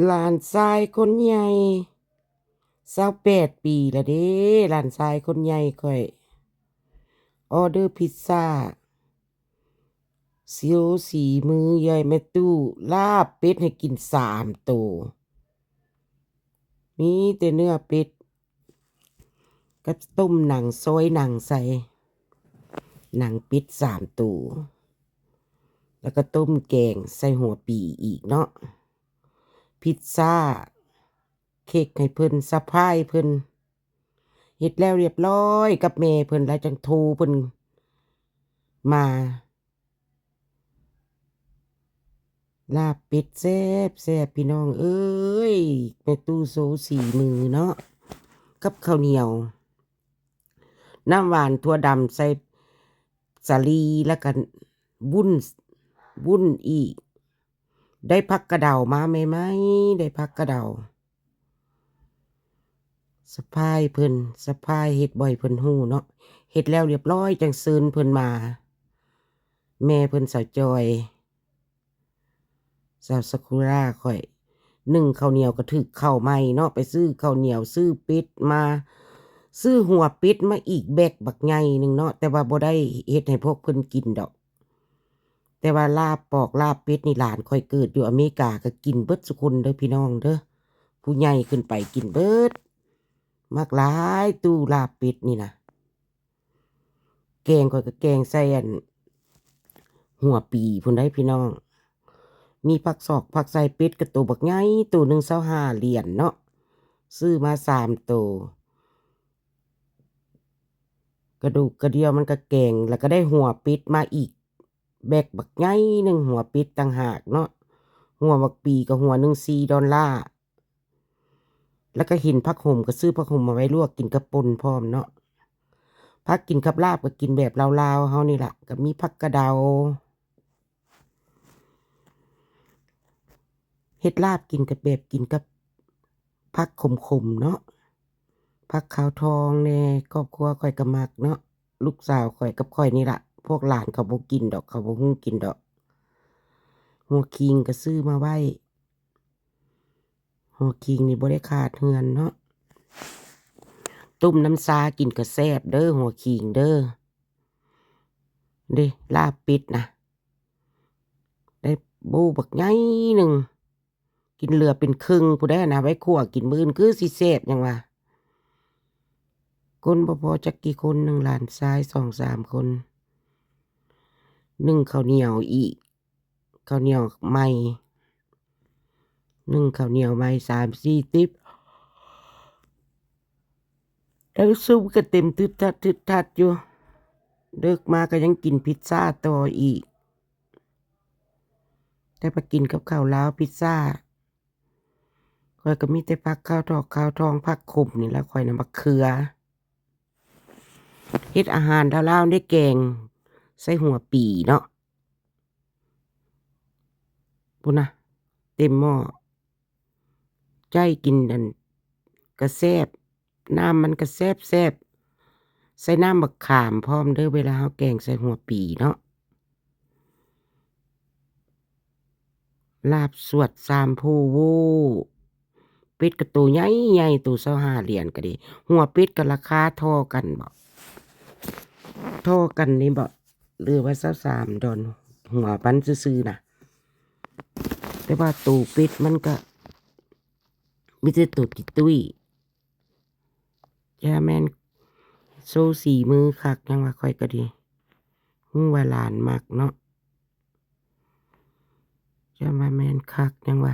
หลานชายคนใหญ่28 ปีละเด้หลานชายคนใหญ่ค่อยออเดอร์พิซซ่าซิวสีมือยายแม่ตู้ลาบเป็ดให้กิน3 ตัวมีแต่เนื้อเป็ดกับต้มหนังซอยหนังใส่หนังเป็ด3 ตัวแล้วก็ต้มแกงใส่หัวปีอีกเนาะพิซซ่าเค้กให้เพิ่นสะพายเพิ่นเฮ็ดแล้วเรียบร้อยกับแม่เพิ่นแล้วจังโทรเพิ่นมาลาบเป็ดแซ่บแซ่บพี่น้องเอ้ยแม่ตู้โซสีมือเนาะกับข้าวเหนียวน้ำหวานถั่วดำใส่สาลีแล้วก็วุ้นอีกได้ผักกระเดามาไหมได้ผักกระเดาสะพายเพิ่นสะพายเฮ็ดบ่อยเพิ่นฮู้เนาะเฮ็ดแล้วเรียบร้อยจังเชิญเพิ่นมาแม่เพิ่นสาวจอยสาวซากุระค่อยนึ่งข้าวเหนียวก็ถึกข้าวใหม่เนาะไปซื้อข้าวเหนียวซื้อเป็ดมาซื้อหัวเป็ดมาอีกแบกบักใหญ่หนึ่งเนาะแต่ว่าบ่ได้เฮ็ดให้พวกเพิ่นกินดอกแต่ว่าลาบปอกลาบเป็ดนี่หลานค่อยเกิดอยู่อเมริกาก็กินเบิดซุคนเด้อพี่น้องเด้อผู้ใหญ่ขึ้นไปกินเบิดมักหลายตู้ลาบเป็ดนี่นะแกงข้อยก็แกงใส่อันหัวปีพุ่นได้พี่น้องมีผักซอกผักใส่เป็ดกับตัวบักใหญ่ตัวหนึ่ง25 เหรียญเนาะซื้อมา3 ตัวกระดูกกระเดียวมันก็แกงแล้วก็ได้หัวเป็ดมาอีกแบกบักใหญ่หนึ่งหัวเป็ดต่างหากเนาะหัวบักปีกับหัวหนึ่ง$4แล้วก็เห็นผักห่มก็ซื้อผักห่มมาไว้ลวกกินกับป่นพร้อมเนาะผักกินกับลาบก็กินแบบลาวๆเฮานี่ล่ะก็มีผักกระเดาเฮ็ดลาบกินกับแบบกินกับผักขมๆเนาะผักขาวทองแน่ครอบครัวข้อยก็มักเนาะลูกสาวข้อยกับข้อยนี่ล่ะพวกหลานเขาบ่กินดอกเขาบ่ฮู้กินดอกหัวคิงก็ซื้อมาไว้หัวคิงนี่บ่ได้ขาดเฮือนเนาะต้มน้ำซากินก็แซ่บเด้อหัวคิงเด้อเด้ลาบเป็ดนะได้โบบักใหญ่หนึ่งกินเหลือเป็นครึ่งผู้ใดนะไว้คั่วกินมื้ออื่นคือสิแซ่บหยังวะคนบ่พอจักกี่คนหนึ่งหลานชาย2-3 คนนึ่งข้าวเหนียวอีกข้าวเหนียวใหม่นึ่งข้าวเหนียวใหม่3-4 ติ๊บแล้วซุปก็เต็มทึดทัดอยู่เลิกมาก็ยังกินพิซซ่าต่ออีกแต่ไปกินกับข้าวลาวพิซซ่าข้อยก็มีแต่ผักข้าวทองผักขมนี่แหละข้อยน่ะบักเขือเฮ็ดอาหารลาวๆได้แกงใส่หัวปีเนาะพู้นนะเต็มหม้อใจกินอันก็แซ่บน้ำมันก็แซ่บใส่น้ำบักขามพร้อมเด้อเวลาเฮาแกงใส่หัวปีเนาะลาบสวด3ผู้โว้เป็ดก็ตัวใหญ่ๆตัว25 เหรียญก็ดีหัวเป็ดก็ราคาเท่ากันบ่เท่ากันนี่บ่หรือว่า$23หัวมันซื่อๆน่ะแต่ว่าตูเป็ดมันก็มีแต่ตูดกี่ตุ้ยอย่าแม่นโซสีมือคักยังว่าข้อยก็ดีฮู้ว่าหลานมักเนาะอย่าว่าแม่นคักยังว่า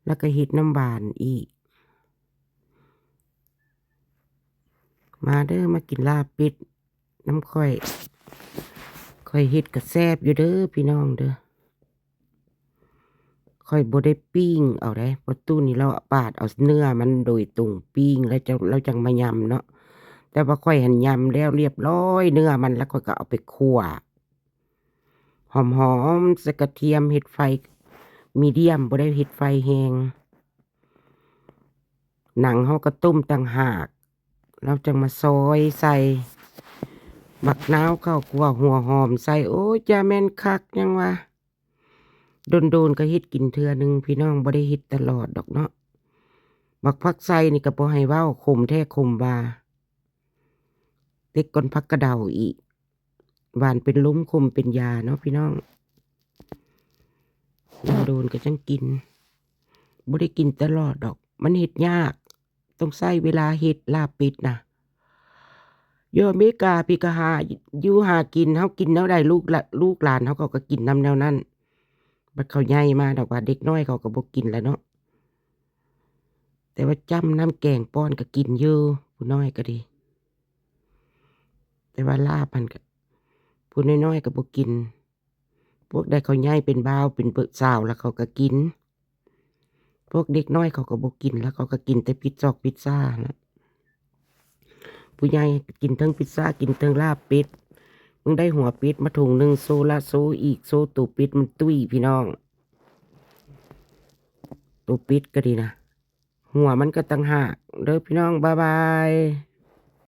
แล้วก็เฮ็ดน้ำบานอีกมาเด้อมากินลาบเป็ดน้ำข้อยเฮ็ดก็แซ่บอยู่เด้อพี่น้องเด้อข้อยบ่ได้ปิ้งเอาเด้เพราะตู้นี้เราปาดเอาเนื้อมันโดยตรงปิ้งแล้วเราจังมายำเนาะแต่ว่าข้อยหั้นยำแล้วเรียบร้อยเนื้อมันแล้วข้อยก็เอาไปคั่วหอมๆใส่กระเทียมเฮ็ดไฟมีเดียมบ่ได้เฮ็ดไฟแรงหนังเราก็ต้มต่างหากแล้วจังมาซอยใส่บักนาวข้าวคั่วหัวหอมใส่โอ๊ยจะแม่นคักยังวะ โดนๆก็เฮ็ดกินเทื่อหนึ่งพี่น้องบ่ได้เฮ็ดตลอดดอกเนาะบักผักไส่นี่ก็บ่ให้เว้าขมแท้ขมว่าเด็กก่อนผักกระเดาอีกหวานเป็นล้มขมเป็นยาเนาะพี่น้องโดนๆก็จังกินบ่ได้กินตลอดดอกมันเฮ็ดยากต้องใช้เวลาเฮ็ดลาบเป็ดน่ะอยู่อเมริกาพี่ก็อยู่หากินเฮากินแนวใดลูกหลานเฮาเขาก็กินนำแนวนั้นบัดเขาใหญ่มาดอกว่าเด็กน้อยเขาก็บ่กินแล้วเนาะแต่ว่าจ้ำน้ำแกงป้อนก็กินอยู่ผู้น้อยก็ดีแต่ว่าลาบมันก็ผู้น้อยๆก็บ่กินพวกใดเขาใหญ่เป็นบ่าวเป็นสาวแล้วเขาก็กินพวกเด็กน้อยเขาก็บ่กินแล้วเขาก็กินแต่พิซซ่านะผู้ใหญ่กินเทิงพิซซ่ากินเทิงลาบเป็ดมึงได้หัวเป็ดมาถุงหนึ่งโซละโซอีกโซตัวเป็ดมันตุ้ยพี่น้องตัวเป็ดก็ดีนะหัวมันก็ต่างหากเด้อพี่น้องบ๊ายบาย